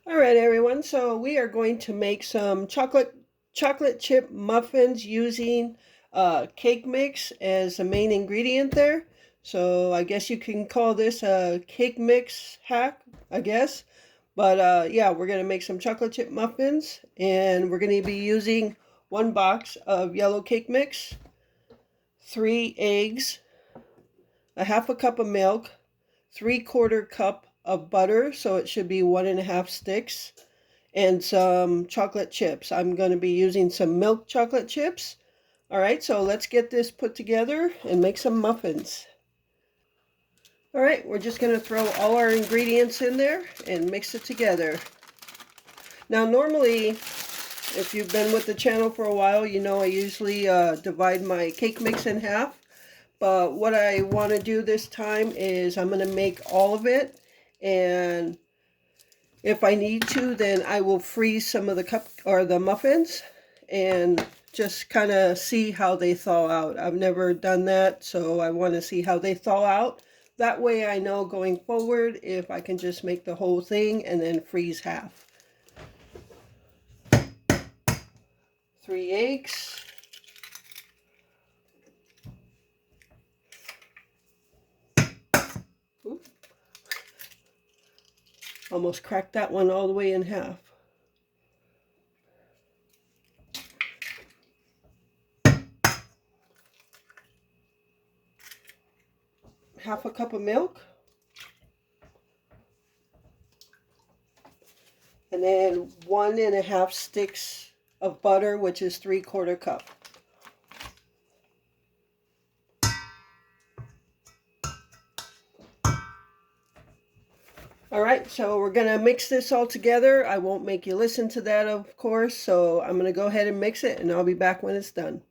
All right, everyone. So we are going to make some chocolate chip muffins using cake mix as the main ingredient there. So I guess you can call this a cake mix hack, I guess. But yeah, we're gonna make some chocolate chip muffins, and we're gonna be using one box of yellow cake mix, 3 eggs, a half a cup of milk, 3/4 cup of butter, so it should be 1.5 sticks, and some chocolate chips. I'm going to be using some milk chocolate chips. All right, so let's get this put together and make some muffins. All right, we're just going to throw all our ingredients in there and mix it together. Now, normally, if you've been with the channel for a while, you know I usually divide my cake mix in half. But what I want to do this time is I'm going to make all of it, and if I need to, then I will freeze some of the muffins and just kind of see how they thaw out. I've never done that, so I want to see how they thaw out. That way I know going forward if I can just make the whole thing and then freeze half. 3 eggs. Oops, almost cracked that one all the way in half. Half a cup of milk. And then 1.5 sticks of butter, which is 3/4 cup. All right, so we're gonna mix this all together. I won't make you listen to that, of course, so I'm gonna go ahead and mix it, and I'll be back when it's done.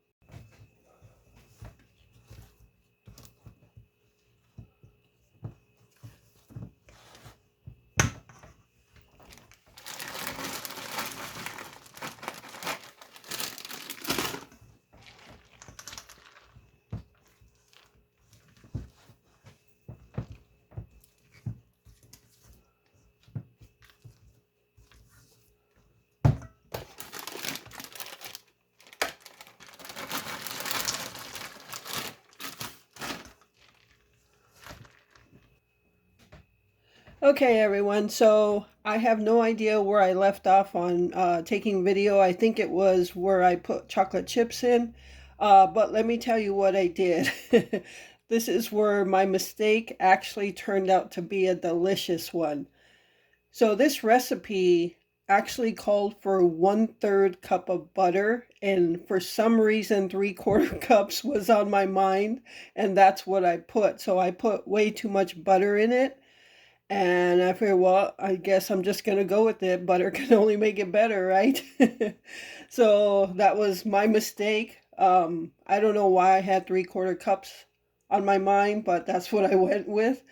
Okay, everyone, so I have no idea where I left off on taking video. I think it was where I put chocolate chips in, but let me tell you what I did. This is where my mistake actually turned out to be a delicious one. So this recipe actually called for 1/3 cup of butter, and for some reason 3/4 cups was on my mind, and that's what I put. So I put way too much butter in it, and I figured, well, I guess I'm just gonna go with it. Butter can only make it better, right? So that was my mistake. I don't know why I had 3/4 cups on my mind, but that's what I went with.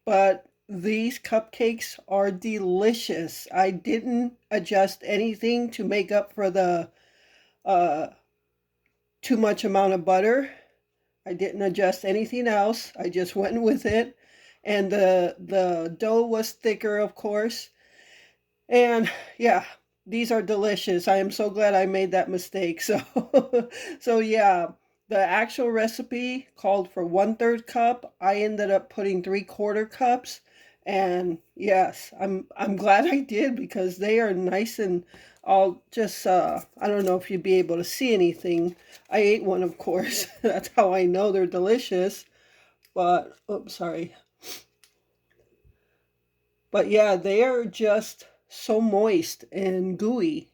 But these cupcakes are delicious. I didn't adjust anything to make up for the uh, too much amount of butter. I didn't adjust anything else. I just went with it. And the dough was thicker, of course. And yeah, these are delicious. I am so glad I made that mistake. So so yeah, the actual recipe called for 1/3 cup. I ended up putting 3/4 cups. And yes, I'm glad I did because they are nice, and I'll just I don't know if you'd be able to see anything. I ate one, of course. That's how I know they're delicious. But oops, sorry. But yeah, they are just so moist and gooey.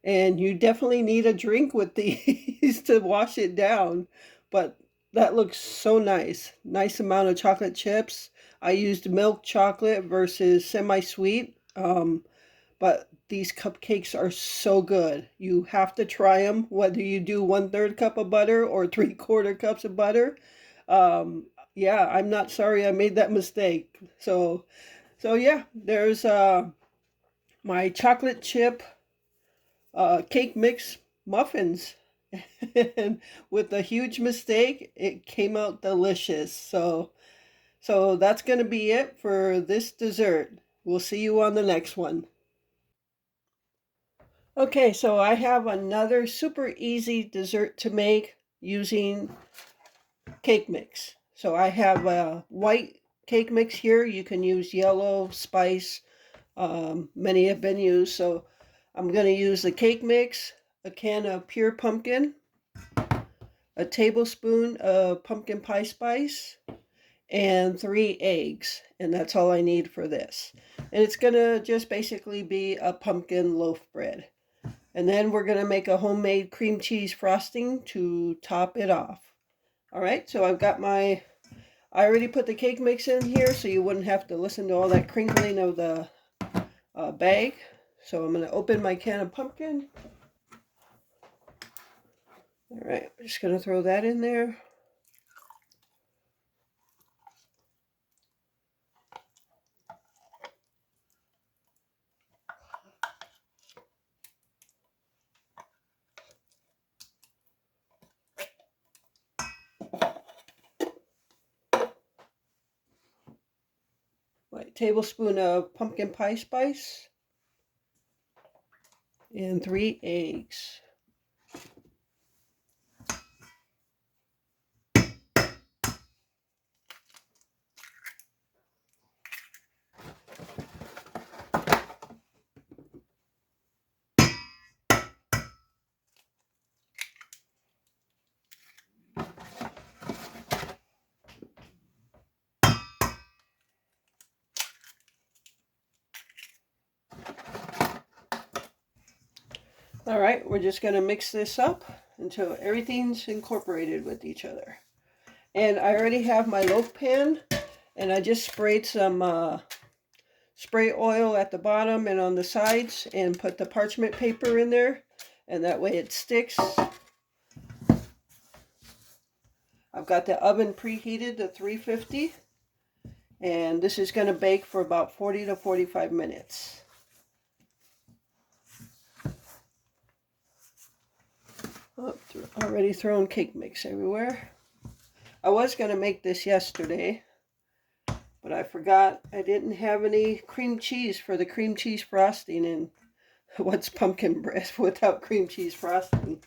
And you definitely need a drink with these to wash it down. But that looks so nice. Nice amount of chocolate chips. I used milk chocolate versus semi-sweet. But these cupcakes are so good. You have to try them, whether you do 1/3 cup of butter or 3/4 cups of butter. Yeah, I'm not sorry I made that mistake. So yeah, there's my chocolate chip cake mix muffins. And with a huge mistake, it came out delicious. So that's going to be it for this dessert. We'll see you on the next one. Okay, so I have another super easy dessert to make using cake mix. So I have a white cake mix here. You can use yellow, spice. Many have been used. So I'm going to use the cake mix, a can of pure pumpkin, a tablespoon of pumpkin pie spice, and 3 eggs. And that's all I need for this. And it's going to just basically be a pumpkin loaf bread. And then we're going to make a homemade cream cheese frosting to top it off. All right, so I already put the cake mix in here so you wouldn't have to listen to all that crinkling of the bag. So I'm going to open my can of pumpkin. All right, I'm just going to throw that in there. My tablespoon of pumpkin pie spice and 3 eggs. All right, we're just going to mix this up until everything's incorporated with each other. And I already have my loaf pan, and I just sprayed some spray oil at the bottom and on the sides and put the parchment paper in there, and that way it sticks. I've got the oven preheated to 350, and this is going to bake for about 40 to 45 minutes. Oh, already thrown cake mix everywhere. I was going to make this yesterday, but I forgot I didn't have any cream cheese for the cream cheese frosting, and what's pumpkin bread without cream cheese frosting?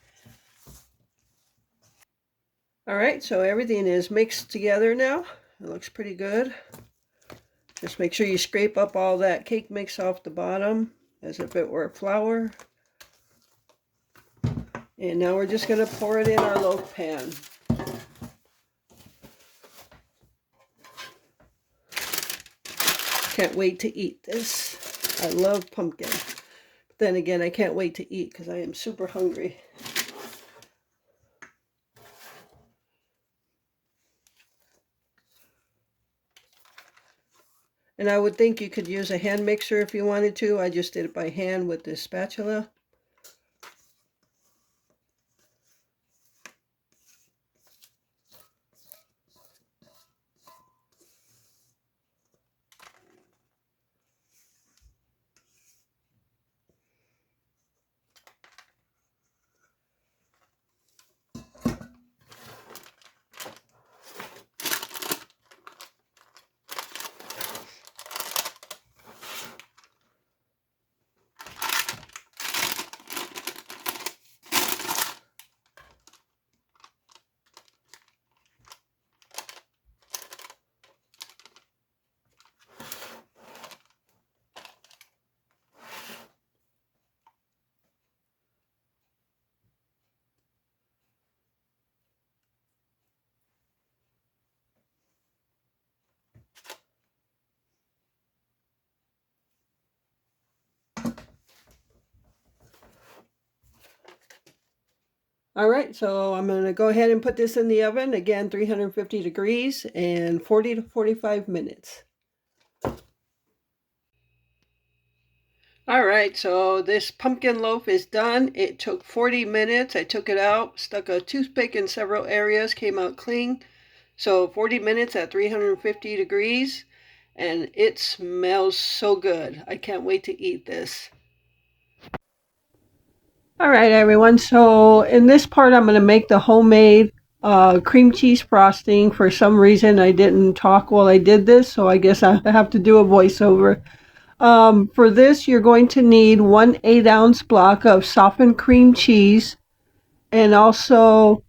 All right, so everything is mixed together now. It looks pretty good. Just make sure you scrape up all that cake mix off the bottom as if it were flour. And now we're just going to pour it in our loaf pan. Can't wait to eat this. I love pumpkin. But then again, I can't wait to eat because I am super hungry. And I would think you could use a hand mixer if you wanted to. I just did it by hand with this spatula. All right, so I'm going to go ahead and put this in the oven, again, 350 degrees and 40 to 45 minutes. All right, so this pumpkin loaf is done. It took 40 minutes. I took it out, stuck a toothpick in several areas, came out clean. So 40 minutes at 350 degrees, and it smells so good. I can't wait to eat this. All right, everyone. So in this part, I'm going to make the homemade cream cheese frosting. For some reason, I didn't talk while I did this, so I guess I have to do a voiceover. For this, you're going to need 1 8-ounce block of softened cream cheese, and also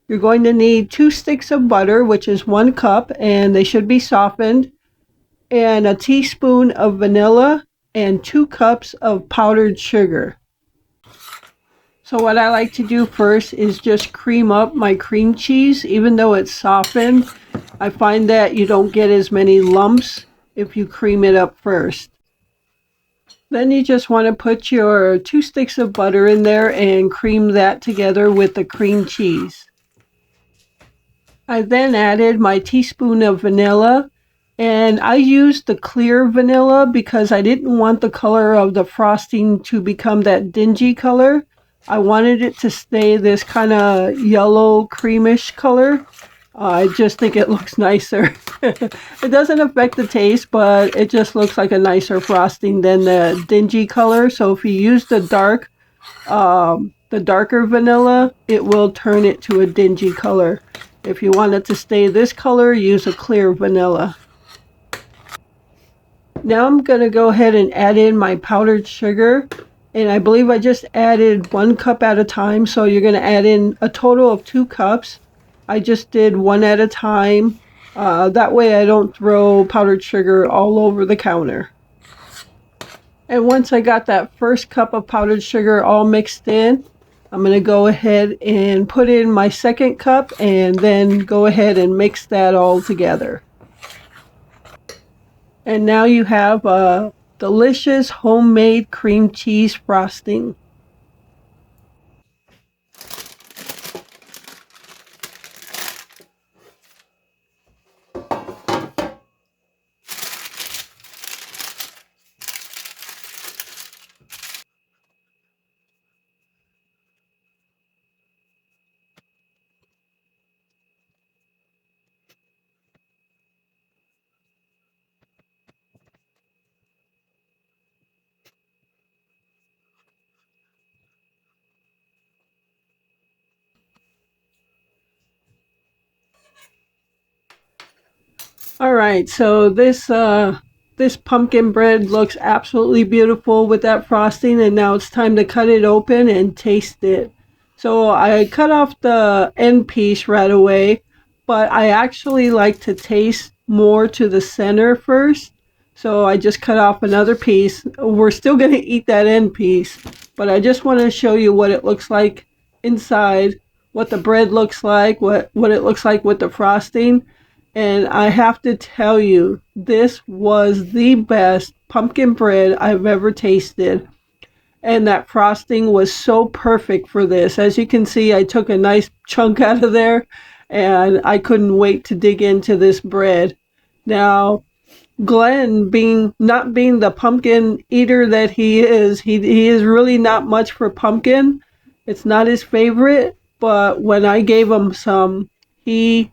you're going to need 2 sticks of butter, which is 1 cup, and they should be softened, and a teaspoon of vanilla, and 2 cups of powdered sugar. So what I like to do first is just cream up my cream cheese. Even though it's softened, I find that you don't get as many lumps if you cream it up first. Then you just want to put your 2 sticks of butter in there and cream that together with the cream cheese. I then added my teaspoon of vanilla, and I used the clear vanilla because I didn't want the color of the frosting to become that dingy color. I wanted it to stay this kind of yellow creamish color. I just think it looks nicer. It doesn't affect the taste, but it just looks like a nicer frosting than the dingy color. So if you use the darker vanilla, it will turn it to a dingy color. If you want it to stay this color, use a clear vanilla. Now I'm going to go ahead and add in my powdered sugar. And I believe I just added 1 cup at a time. So you're going to add in a total of 2 cups. I just did one at a time. That way I don't throw powdered sugar all over the counter. And once I got that first cup of powdered sugar all mixed in, I'm going to go ahead and put in my second cup and then go ahead and mix that all together. And now you have a delicious homemade cream cheese frosting. All right, so this pumpkin bread looks absolutely beautiful with that frosting, and now it's time to cut it open and taste it. So I cut off the end piece right away, but I actually like to taste more to the center first. So I just cut off another piece. We're still going to eat that end piece, but I just want to show you what it looks like inside, what the bread looks like, what it looks like with the frosting. And I have to tell you, this was the best pumpkin bread I've ever tasted. And that frosting was so perfect for this. As you can see, I took a nice chunk out of there, and I couldn't wait to dig into this bread. Now, Glenn, being not being the pumpkin eater that he is really not much for pumpkin. It's not his favorite, but when I gave him some, he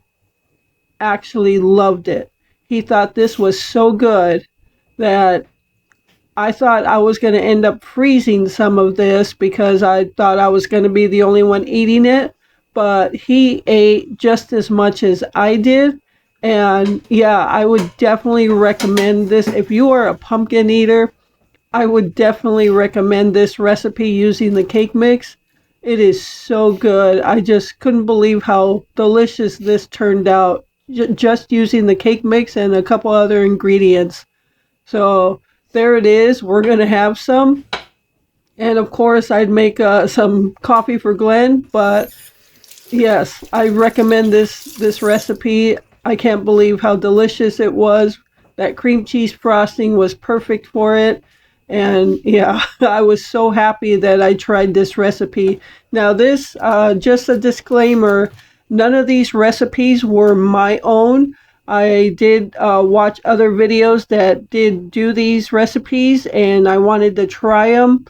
actually loved it. He thought this was so good that I thought I was going to end up freezing some of this because I thought I was going to be the only one eating it. But he ate just as much as I did. And yeah, I would definitely recommend this. If you are a pumpkin eater, I would definitely recommend this recipe using the cake mix. It is so good. I just couldn't believe how delicious this turned out just using the cake mix and a couple other ingredients. So there it is. We're going to have some. And of course, I'd make some coffee for Glenn, but yes, I recommend this recipe. I can't believe how delicious it was. That cream cheese frosting was perfect for it. And yeah, I was so happy that I tried this recipe. Now this, just a disclaimer, none of these recipes were my own. I did watch other videos that did do these recipes, and I wanted to try them.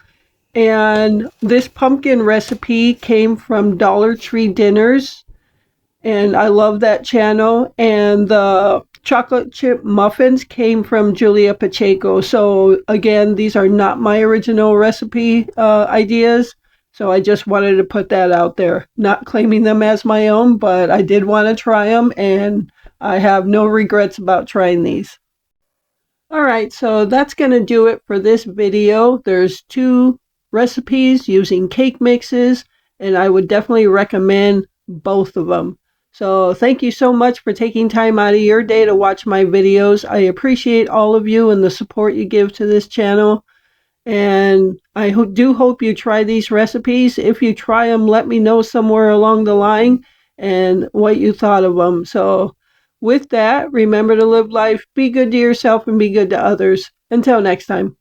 And this pumpkin recipe came from Dollar Tree Dinners, and I love that channel. And the chocolate chip muffins came from Julia Pacheco. So again, these are not my original recipe ideas. So I just wanted to put that out there. Not claiming them as my own, but I did want to try them, and I have no regrets about trying these. All right, so that's going to do it for this video. There's two recipes using cake mixes, and I would definitely recommend both of them. So thank you so much for taking time out of your day to watch my videos. I appreciate all of you and the support you give to this channel. And I do hope you try these recipes. If you try them, let me know somewhere along the line and what you thought of them. So, with that, remember to live life, be good to yourself, and be good to others. Until next time.